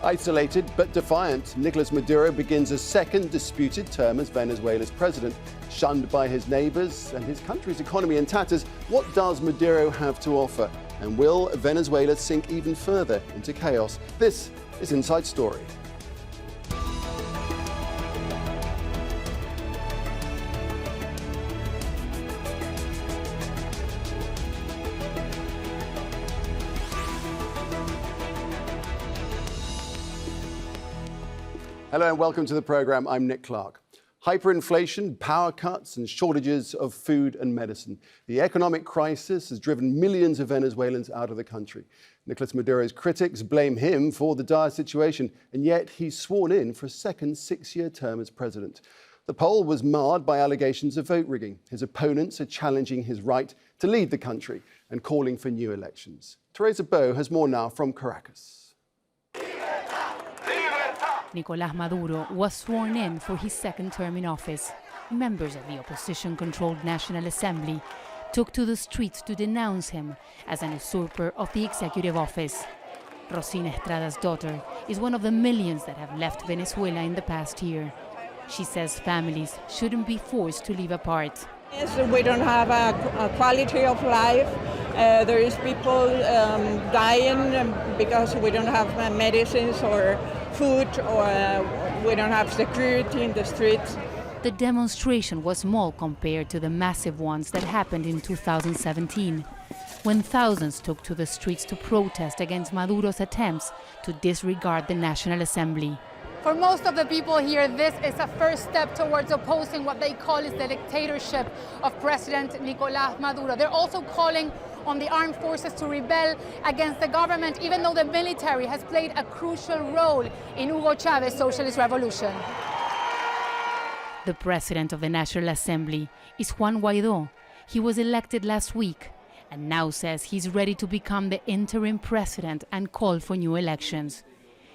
Isolated but defiant, Nicolas Maduro begins a second disputed term as Venezuela's president. Shunned by his neighbors and his country's economy in tatters, what does Maduro have to offer? And will Venezuela sink even further into chaos? This is Inside Story. Hello and welcome to the program. I'm Nick Clark. Hyperinflation, power cuts and shortages of food and medicine. The economic crisis has driven millions of Venezuelans out of the country. Nicolas Maduro's critics blame him for the dire situation, and yet he's sworn in for a second six-year term as president. The poll was marred by allegations of vote rigging. His opponents are challenging his right to lead the country and calling for new elections. Teresa Bo has more now from Caracas. Nicolas Maduro was sworn in for his second term in office. Members of the opposition-controlled National Assembly took to the streets to denounce him as an usurper of the executive office. Rosina Estrada's daughter is one of the millions that have left Venezuela in the past year. She says families shouldn't be forced to live apart. Yes, we don't have a quality of life. There is people dying because we don't have medicines or food, or we don't have security in the streets. The demonstration was small compared to the massive ones that happened in 2017, when thousands took to the streets to protest against Maduro's attempts to disregard the National Assembly. For most of the people here, this is a first step towards opposing what they call is the dictatorship of President Nicolas Maduro. They're also calling on the armed forces to rebel against the government, even though the military has played a crucial role in Hugo Chávez's socialist revolution. The president of the National Assembly is Juan Guaidó. He was elected last week and now says he's ready to become the interim president and call for new elections.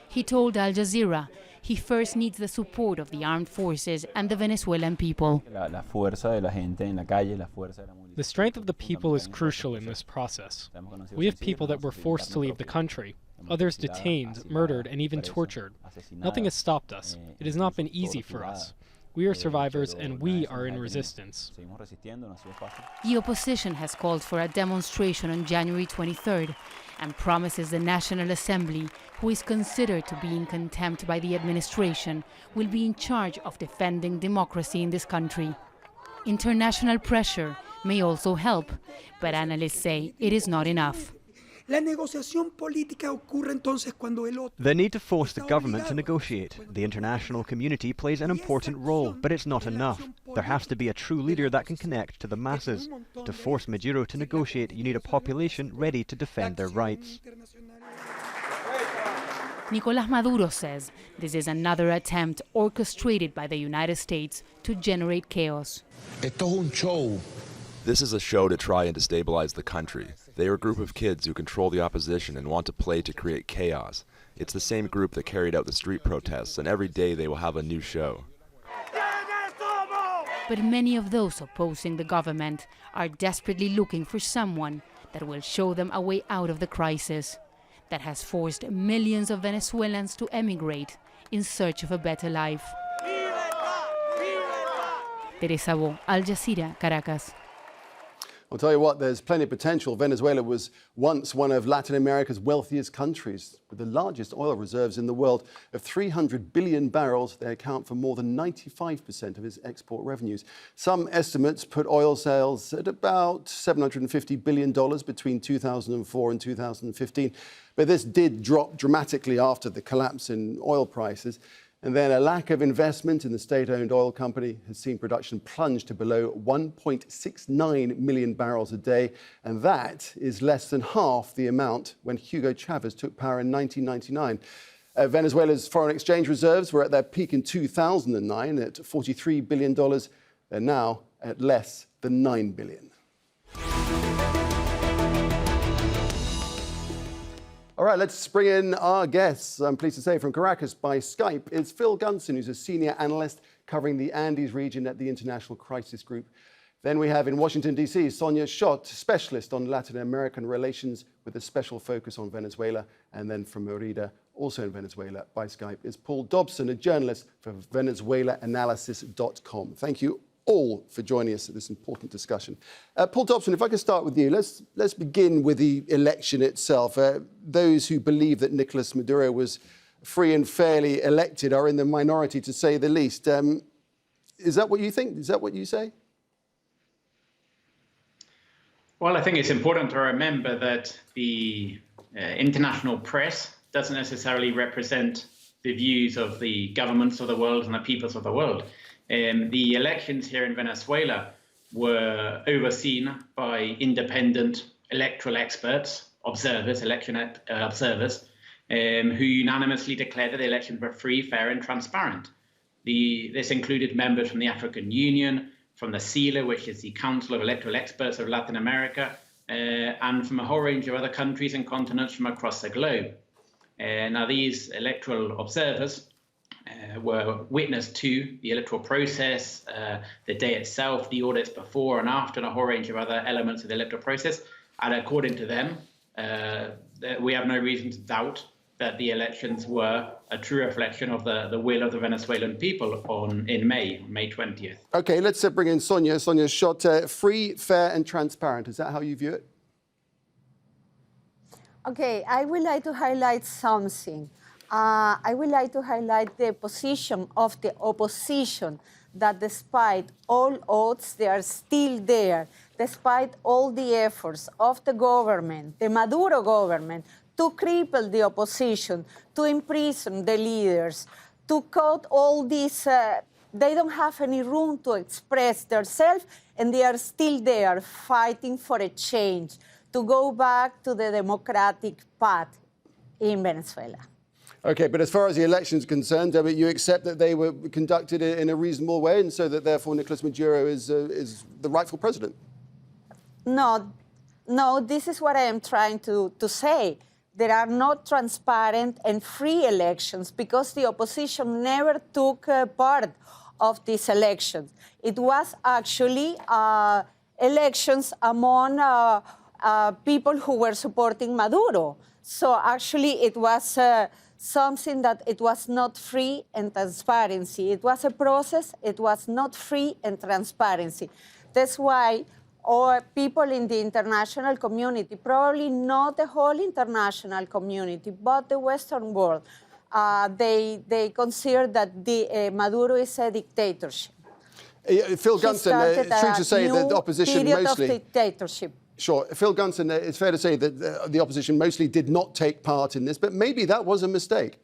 He told Al Jazeera he first needs the support of the armed forces and the Venezuelan people. The strength of the people is crucial in this process. We have people that were forced to leave the country, others detained, murdered, and even tortured. Nothing has stopped us. It has not been easy for us. We are survivors and we are in resistance. The opposition has called for a demonstration on January 23rd and promises the National Assembly, who is considered to be in contempt by the administration, will be in charge of defending democracy in this country. International pressure may also help, but analysts say it is not enough. The need to force the government to negotiate. The international community plays an important role, but it's not enough. There has to be a true leader that can connect to the masses. To force Maduro to negotiate, you need a population ready to defend their rights. Nicolas Maduro says this is another attempt orchestrated by the United States to generate chaos. This is a show to try and destabilize the country. They are a group of kids who control the opposition and want to play to create chaos. It's the same group that carried out the street protests, and every day they will have a new show. But many of those opposing the government are desperately looking for someone that will show them a way out of the crisis that has forced millions of Venezuelans to emigrate in search of a better life. Teresa Bo, Al Jazeera, Caracas. I'll tell you what, there's plenty of potential. Venezuela was once one of Latin America's wealthiest countries, with the largest oil reserves in the world of 300 billion barrels. They account for more than 95% of its export revenues. Some estimates put oil sales at about $750 billion between 2004 and 2015. But this did drop dramatically after the collapse in oil prices. And then a lack of investment in the state-owned oil company has seen production plunge to below 1.69 million barrels a day. And that is less than half the amount when Hugo Chavez took power in 1999. Venezuela's foreign exchange reserves were at their peak in 2009 at $43 billion. They're now at less than $9 billion. All right, let's bring in our guests. I'm pleased to say from Caracas by Skype is Phil Gunson, who's a senior analyst covering the Andes region at the International Crisis Group. Then we have in Washington, D.C., Sonia Schott, specialist on Latin American relations with a special focus on Venezuela. And then from Merida, also in Venezuela by Skype, is Paul Dobson, a journalist for VenezuelaAnalysis.com. Thank you all for joining us at this important discussion. Paul Dobson, if I could start with you, let's begin with the election itself. Those who believe that Nicolas Maduro was free and fairly elected are in the minority, to say the least. Is that what you think? Is that what you say? Well, I think it's important to remember that the international press doesn't necessarily represent the views of the governments of the world and the peoples of the world. The elections here in Venezuela were overseen by independent electoral experts, observers, observers, who unanimously declared that the elections were free, fair and transparent. This included members from the African Union, from the CELA, which is the Council of Electoral Experts of Latin America, and from a whole range of other countries and continents from across the globe. Now, these electoral observers were witness to the electoral process, the day itself, the audits before and after, and a whole range of other elements of the electoral process. And according to them, we have no reason to doubt that the elections were a true reflection of the will of the Venezuelan people in May 20th. OK, let's bring in Sonia Schott. Free, fair and transparent. Is that how you view it? OK, I would like to highlight something. I would like to highlight the position of the opposition, that despite all odds, they are still there, despite all the efforts of the government, the Maduro government, to cripple the opposition, to imprison the leaders, to cut all this. They don't have any room to express themselves, and they are still there fighting for a change, to go back to the democratic path in Venezuela. OK, but as far as the elections are concerned, you accept that they were conducted in a reasonable way, and so that therefore Nicolas Maduro is the rightful president? No, this is what I am trying to say. There are not transparent and free elections because the opposition never took part of these elections. It was actually elections among people who were supporting Maduro. So actually it was something that it was not free and transparency. It was a process, it was not free and transparency. That's why or people in the international community, probably not the whole international community, but the Western world, they consider that Maduro is a dictatorship. Phil Gunson, it's true to say that the opposition mostly... of dictatorship. Sure. Phil Gunson, it's fair to say that the opposition mostly did not take part in this, but maybe that was a mistake.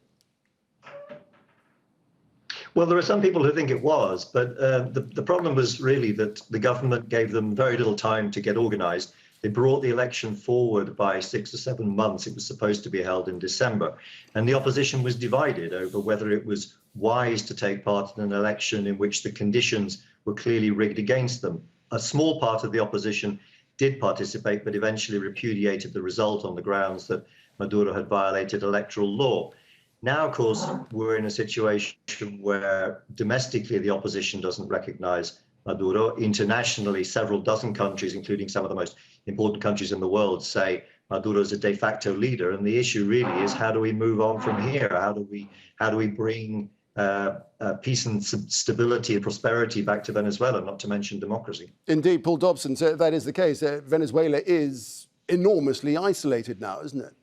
Well, there are some people who think it was, but the problem was really that the government gave them very little time to get organized. They brought the election forward by 6 or 7 months. It was supposed to be held in December. And the opposition was divided over whether it was wise to take part in an election in which the conditions were clearly rigged against them. A small part of the opposition did participate, but eventually repudiated the result on the grounds that Maduro had violated electoral law. Now, of course, we're in a situation where domestically the opposition doesn't recognize Maduro. Internationally, several dozen countries, including some of the most important countries in the world, say Maduro is a de facto leader. And the issue really is, how do we move on from here? How do we bring peace and stability and prosperity back to Venezuela, not to mention democracy? Indeed, Paul Dobson, so that is the case. Venezuela is enormously isolated now, isn't it?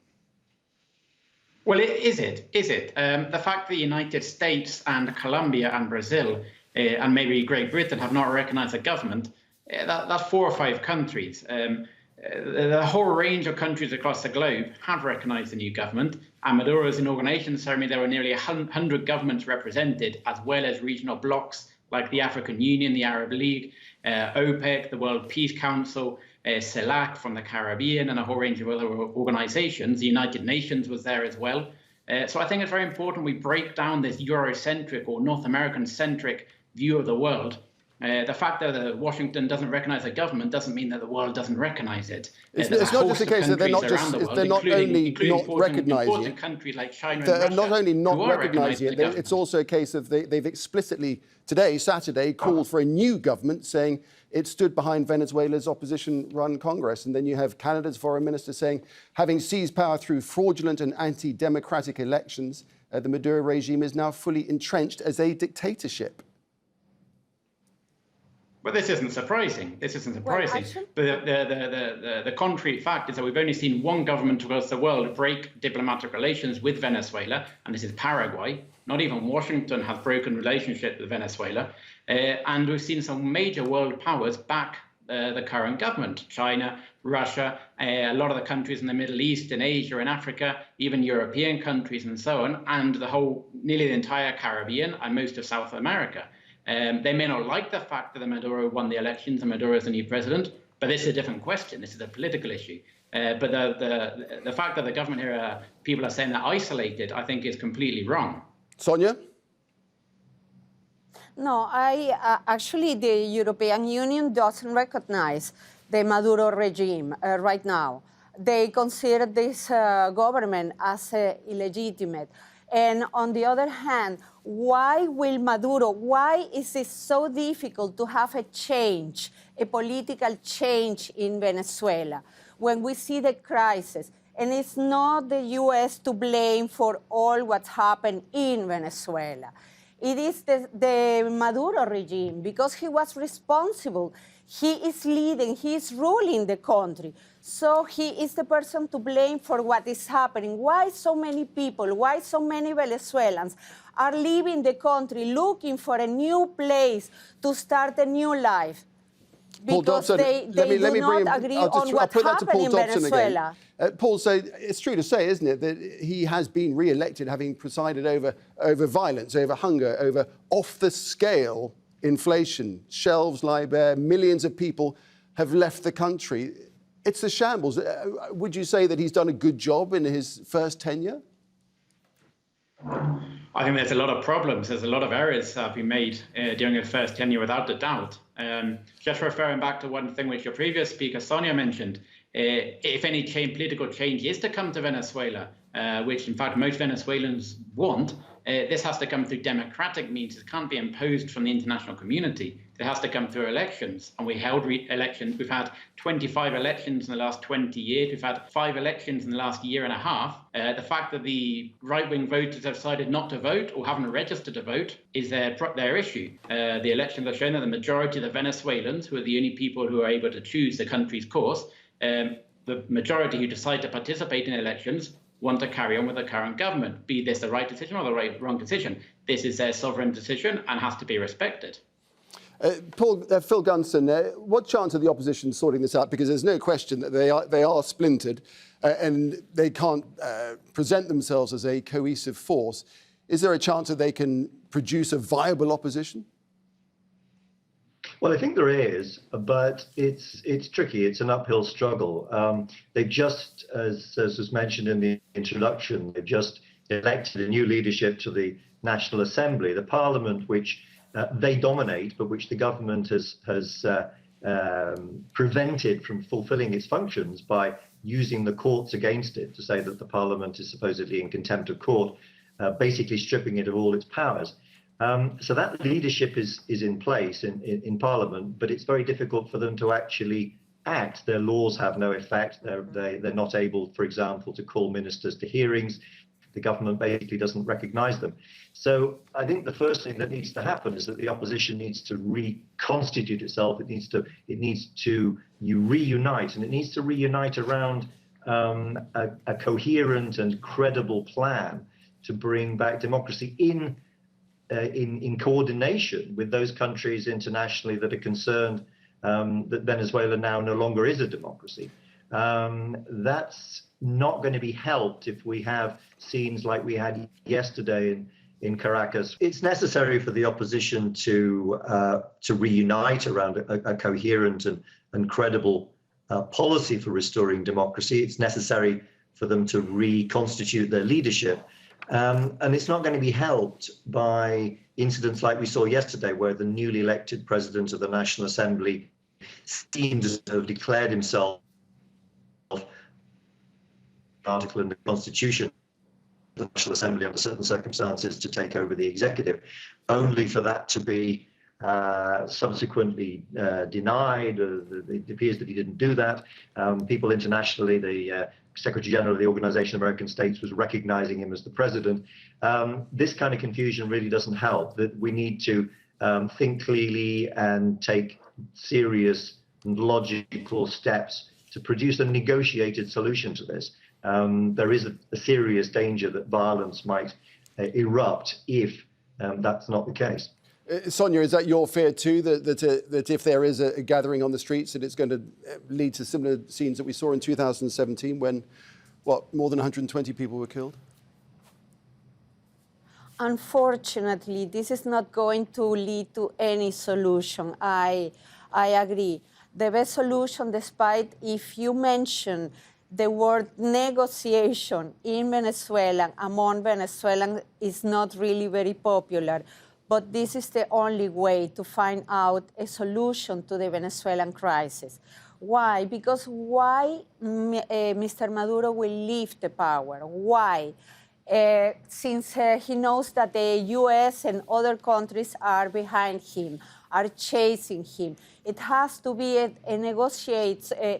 Well, is it? The fact that the United States and Colombia and Brazil and maybe Great Britain have not recognized the government, that's 4 or 5 countries. The whole range of countries across the globe have recognized the new government. And Maduro's inauguration ceremony, there were nearly 100 governments represented, as well as regional blocs like the African Union, the Arab League, OPEC, the World Peace Council, CELAC from the Caribbean, and a whole range of other organizations. The United Nations was there as well. So I think it's very important we break down this Eurocentric or North American-centric view of the world The fact that Washington doesn't recognize a government doesn't mean that the world doesn't recognize it. It's not just a case that they're not only not recognizing it, countries like China they're and Russia, not only not who are recognizing it, the it's also a case of they've explicitly today, Saturday, called for a new government, saying it stood behind Venezuela's opposition-run Congress. And then you have Canada's foreign minister saying, having seized power through fraudulent and anti-democratic elections, the Maduro regime is now fully entrenched as a dictatorship. Well, this isn't surprising. This isn't surprising. But the contrary fact is that we've only seen one government across the world break diplomatic relations with Venezuela, and this is Paraguay. Not even Washington has broken relationship with Venezuela. And we've seen some major world powers back the current government: China, Russia, a lot of the countries in the Middle East, in Asia, in Africa, even European countries and so on, and nearly the entire Caribbean and most of South America. They may not like the fact that Maduro won the elections and Maduro is the new president, but this is a different question. This is a political issue. But the fact that the government here, people are saying they're isolated, I think is completely wrong. Sonia? No, actually the European Union doesn't recognize the Maduro regime right now. They consider this government as illegitimate. And on the other hand, why is it so difficult to have a change, a political change in Venezuela when we see the crisis? And it's not the U.S. to blame for all what's happened in Venezuela. It is the Maduro regime, because he was responsible. He is leading, he is ruling the country. So he is the person to blame for what is happening. Why so many people, why so many Venezuelans are leaving the country looking for a new place to start a new life? Because they do not agree on what's happening in Venezuela. Paul, so it's true to say, isn't it, that he has been re-elected having presided over violence, over hunger, over off-the-scale inflation. Shelves lie bare, millions of people have left the country. It's a shambles. Would you say that he's done a good job in his first tenure? I think there's a lot of problems. There's a lot of errors that have been made during his first tenure, without a doubt. Just referring back to one thing which your previous speaker, Sonia, mentioned, if any political change is to come to Venezuela, which in fact most Venezuelans want, this has to come through democratic means. It can't be imposed from the international community. It has to come through elections. And we held elections. We've had 25 elections in the last 20 years. We've had 5 elections in the last year and a half. The fact that the right-wing voters have decided not to vote or haven't registered to vote is their issue. The elections have shown that the majority of the Venezuelans, who are the only people who are able to choose the country's course, the majority who decide to participate in elections want to carry on with the current government, be this the right decision or the wrong decision. This is their sovereign decision and has to be respected. Phil Gunson, what chance of the opposition sorting this out? Because there's no question that they are splintered and they can't present themselves as a cohesive force. Is there a chance that they can produce a viable opposition? Well, I think there is, but it's tricky. It's an uphill struggle. They just, as was mentioned in the introduction, they've just elected a new leadership to the National Assembly, the parliament which they dominate, but which the government has prevented from fulfilling its functions by using the courts against it, to say that the parliament is supposedly in contempt of court, basically stripping it of all its powers. So that leadership is in place in Parliament, but it's very difficult for them to actually act. Their laws have no effect. They're not able, for example, to call ministers to hearings. The government basically doesn't recognize them. So I think the first thing that needs to happen is that the opposition needs to reconstitute itself. It needs to reunite, and it needs to reunite around a coherent and credible plan to bring back democracy in coordination with those countries internationally that are concerned that Venezuela now no longer is a democracy. That's not going to be helped if we have scenes like we had yesterday in Caracas. It's necessary for the opposition to reunite around a coherent and credible policy for restoring democracy. It's necessary for them to reconstitute their leadership. And it's not going to be helped by incidents like we saw yesterday, where the newly elected president of the National Assembly seems to have declared himself article in the Constitution, the National Assembly under certain circumstances to take over the executive, only for that to be subsequently denied. It appears that he didn't do that. People internationally, the Secretary General of the Organization of American States was recognizing him as the president. This kind of confusion really doesn't help. That we need to think clearly and take serious and logical steps to produce a negotiated solution to this. There is a serious danger that violence might erupt if that's not the case. Sonia, is that your fear too, that if there is a gathering on the streets, that it's going to lead to similar scenes that we saw in 2017 when, more than 120 people were killed? Unfortunately, this is not going to lead to any solution. I agree. The best solution, despite if you mention the word negotiation in Venezuela, among Venezuelans, is not really very popular. But this is the only way to find out a solution to the Venezuelan crisis. Why? Because why Mr. Maduro will leave the power? Why? Since he knows that the US and other countries are behind him, are chasing him. It has to be a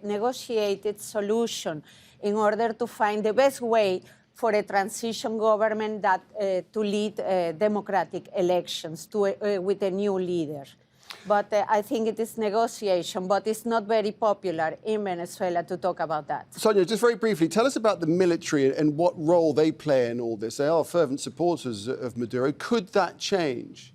negotiated solution in order to find the best way for a transition government that to lead democratic elections with a new leader. But I think it is negotiation, but it's not very popular in Venezuela to talk about that. Sonia, just very briefly, tell us about the military and what role they play in all this. They are fervent supporters of Maduro. Could that change?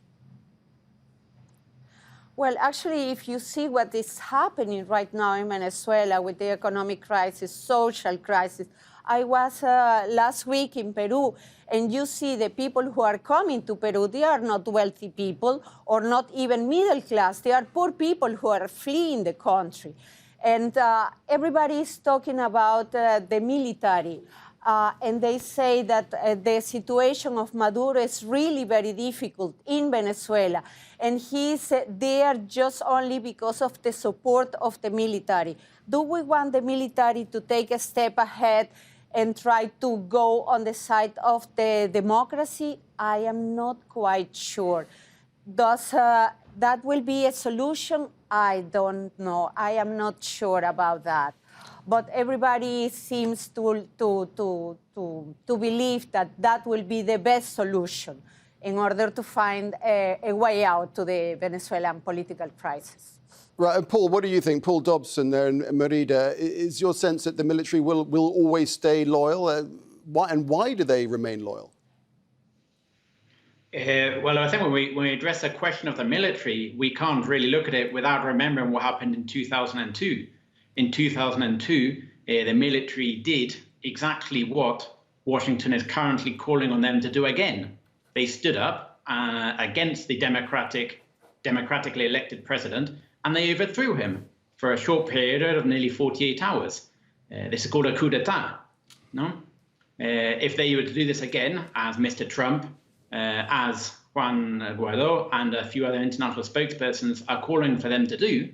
Well, actually, if you see what is happening right now in Venezuela with the economic crisis, social crisis, I was last week in Peru, and you see the people who are coming to Peru, they are not wealthy people or not even middle class. They are poor people who are fleeing the country. And everybody is talking about the military. And they say that the situation of Maduro is really very difficult in Venezuela. And he's there just only because of the support of the military. Do we want the military to take a step ahead and try to go on the side of the democracy? I am not quite sure. Does that will be a solution? I don't know. I am not sure about that. But everybody seems to believe that that will be the best solution in order to find a way out to the Venezuelan political crisis. Right, and Paul, what do you think? Paul Dobson there in Merida, is your sense that the military will always stay loyal? And why do they remain loyal? Well, I think when we address the question of the military, we can't really look at it without remembering what happened in 2002. In 2002, the military did exactly what Washington is currently calling on them to do again. They stood up against the democratically elected president, and they overthrew him for a short period of nearly 48 hours. This is called a coup d'etat. No? If they were to do this again, as Mr. Trump, as Juan Guaido, and a few other international spokespersons are calling for them to do,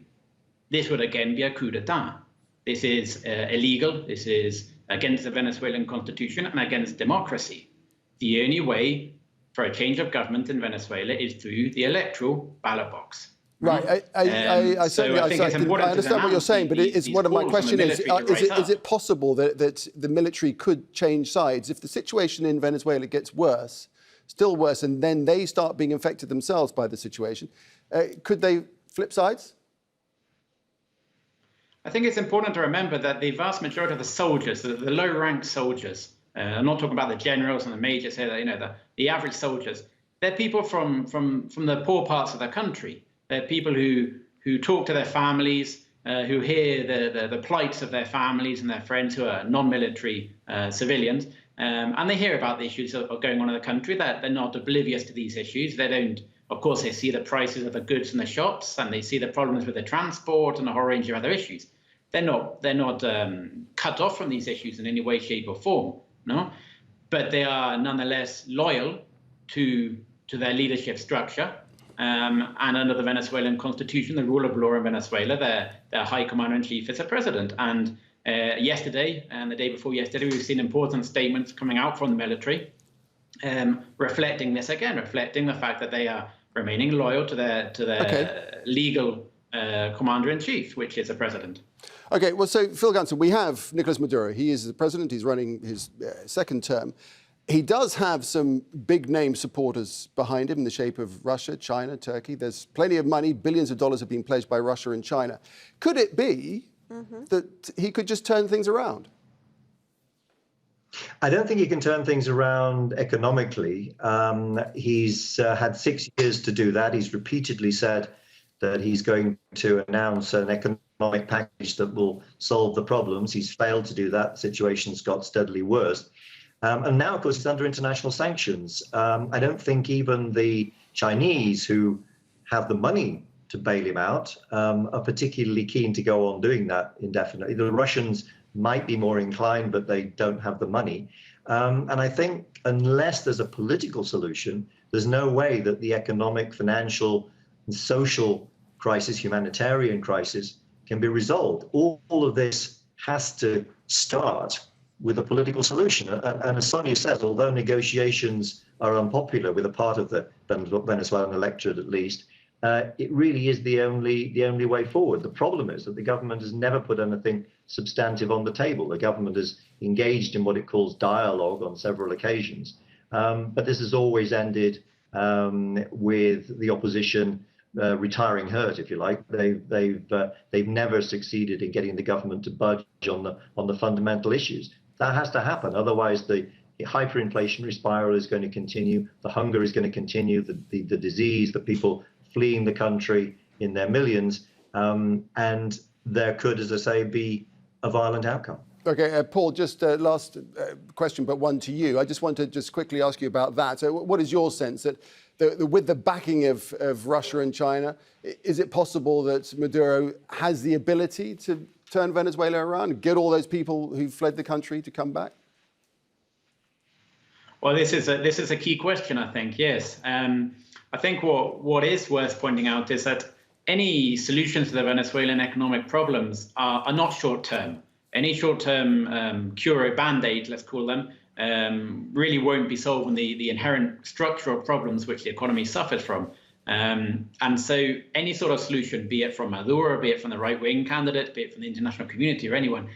this would again be a coup d'etat. This is illegal. This is against the Venezuelan constitution and against democracy. The only way for a change of government in Venezuela is through the electoral ballot box. Right. I understand what you're saying, but my question is it possible that the military could change sides if the situation in Venezuela gets worse, still worse, and then they start being infected themselves by the situation? Could they flip sides? I think it's important to remember that the vast majority of the soldiers, the low-ranked soldiers, I'm not talking about the generals and the majors here, the average soldiers, they're people from the poor parts of the country. They're people who talk to their families, who hear the plights of their families and their friends who are non-military civilians, and they hear about the issues that are going on in the country. They're not oblivious to these issues. They don't. Of course, they see the prices of the goods in the shops, and they see the problems with the transport and a whole range of other issues. They're not cut off from these issues in any way, shape, or form, no. But they are nonetheless loyal to to their leadership structure. And under the Venezuelan constitution, the rule of law in Venezuela, their high commander-in-chief is a president. And yesterday and the day before yesterday, we've seen important statements coming out from the military reflecting this again, reflecting the fact that they are remaining loyal to their legal commander-in-chief, which is a president. Okay, well, so Phil Gunson, we have Nicolas Maduro. He is the president. He's running his second term. He does have some big-name supporters behind him in the shape of Russia, China, Turkey. There's plenty of money. Billions of dollars have been pledged by Russia and China. Could it be that he could just turn things around? I don't think he can turn things around economically. He's had 6 years to do that. He's repeatedly said that he's going to announce an economic package that will solve the problems. He's failed to do that. The situation's got steadily worse. And now, of course, he's under international sanctions. I don't think even the Chinese, who have the money to bail him out, are particularly keen to go on doing that indefinitely. The Russians might be more inclined, but they don't have the money. And I think unless there's a political solution, there's no way that the economic, financial, and social crisis, humanitarian crisis, can be resolved. All of this has to start with a political solution. And as Sonia says, although negotiations are unpopular with a part of the Venezuelan electorate at least, it really is the only way forward. The problem is that the government has never put anything substantive on the table. The government has engaged in what it calls dialogue on several occasions. But this has always ended with the opposition retiring hurt, if you like. They've never succeeded in getting the government to budge on the fundamental issues. That has to happen. Otherwise, the hyperinflationary spiral is going to continue. The hunger is going to continue. The disease, the people fleeing the country in their millions, and there could, as I say, be a violent outcome. Okay, Paul, just last question, but one to you. I just want to just quickly ask you about that. So what is your sense that with the backing of Russia and China, is it possible that Maduro has the ability to turn Venezuela around and get all those people who fled the country to come back? Well, this is a key question, I think, yes. I think what is worth pointing out is that any solutions to the Venezuelan economic problems are not short-term. Any short-term cure or band-aid, let's call them, really won't be solving the inherent structural problems which the economy suffers from. And so any sort of solution, be it from Maduro, be it from the right-wing candidate, be it from the international community or anyone,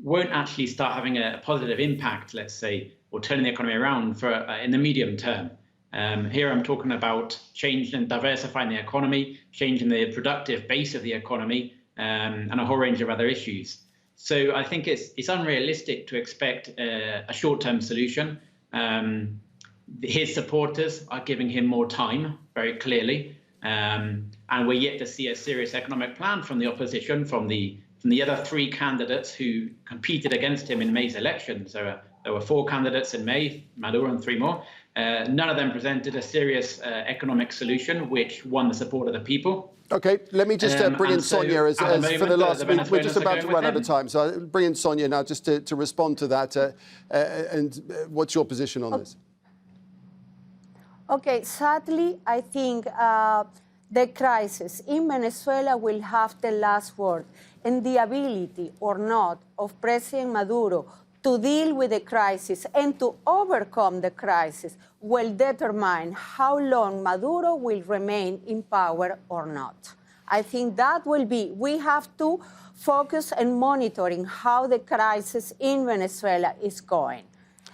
won't actually start having a positive impact, let's say, or turning the economy around for in the medium term. Here I'm talking about changing and diversifying the economy, changing the productive base of the economy, and a whole range of other issues. So I think it's unrealistic to expect a short-term solution. His supporters are giving him more time, very clearly, and we're yet to see a serious economic plan from the opposition, from the other three candidates who competed against him in May's elections. There were 4 candidates in May, Maduro and 3 more. None of them presented a serious economic solution which won the support of the people. Okay, let me just bring in Sonia as for the last week. We're just about to run out of time, so I'll bring in Sonia now just to respond to that. And what's your position on this? Okay, sadly, I think the crisis in Venezuela will have the last word, and the ability or not of President Maduro to deal with the crisis and to overcome the crisis will determine how long Maduro will remain in power or not. I think that will be, we have to focus on monitoring how the crisis in Venezuela is going.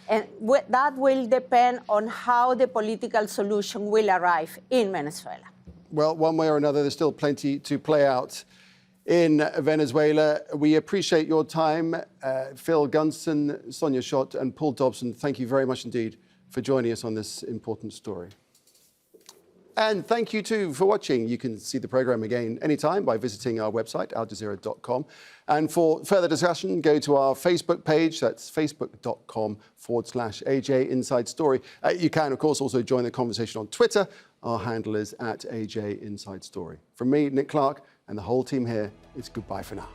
And that will depend on how the political solution will arrive in Venezuela. Well, one way or another, there's still plenty to play out in Venezuela. We appreciate your time. Phil Gunson, Sonia Schott and Paul Dobson, thank you very much indeed for joining us on this important story. And thank you too for watching. You can see the programme again anytime by visiting our website, aljazeera.com. And for further discussion, go to our Facebook page. That's facebook.com/AJ Inside Story. You can, of course, also join the conversation on Twitter. Our handle is @AJ Inside Story. From me, Nick Clark, and the whole team here, it's goodbye for now.